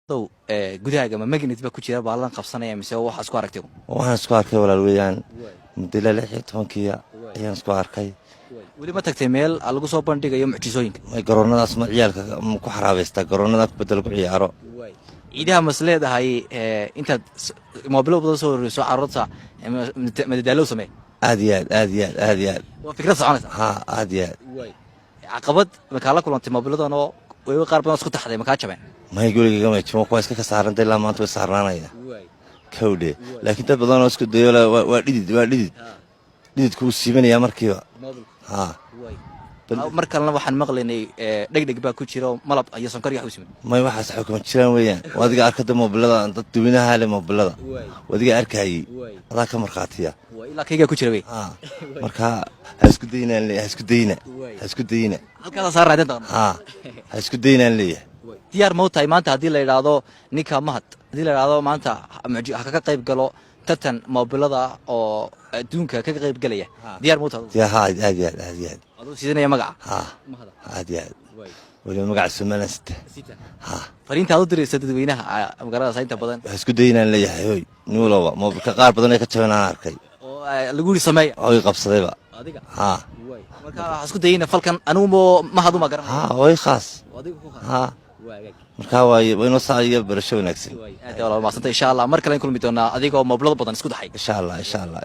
طو جودها جم مجند بقى كتير بالله قبصنا يا مسوا وحاسكو عرفتهم waxaan isku arkay walaalweyaan muddo 16 ayaan isku arkay ولي ما تكتي ميل على قصة بندقة يوم عجزوين may garoonadaas ma ciyaalka ku xaraabeysta garoonada ku bedel ku ciyaaro إذا مسألة ده هاي أنت موبيلو بدو صور سو عرضها مدلو سمي aad iyo aad وفكرة صعبة ha aad iyo aad عقبت مكالا كل أنت موبيلو ده أنا ويقارب ناس كنت حدا مكان شبه may guriga ma jimo kuwa iska ka saarantay ilaa maanta way saarnaanaya kawde laakiin dad badan oo isku dayo waa dhidid ku siibanaya markiiba ha markalna waxaan maqlaynay dhegdheg baa ku jira malab iyo sonkor iyo xusmin may waxaas xukuman jiraan weeyaan wadiga arkada mobilada dad duwinaha leh mobilada wadiga arkayay adaa ka marqaatiya ilaa kayga ku jira way ha marka ha isku dayna halkaas saar raadin doona ha isku daynaan leeyahay diyaar ma u tahay maanta haddii la yidhaahdo ninka mahad haddii la yidhaahdo maanta ha kaga qayb galo tartan mobilada oo adduunka kaga qayb galaya diyaar ma u tahay ha aad iyo aad aduu siidanaya magaca ha aad iyo aad wali magaca Soomaaliya ha fariinta aad u diraysa dadweynaha magaalada saynta badan ha isku daynaan leeyahay hoy nuulowa mobilka qaar badan ay ka jabanaan arkay oo lagu ri sameey oo ay qabsadayba adiga ha marka isku dayna falkan anigu mahad uma garan ha way khaas adiga ku khaas ha marka wayno saayo barasho wanaagsan aad walaal ma santa insha Allah mar kale in kulmi doona adigoo mobilada badan isku dhaxay insha Allah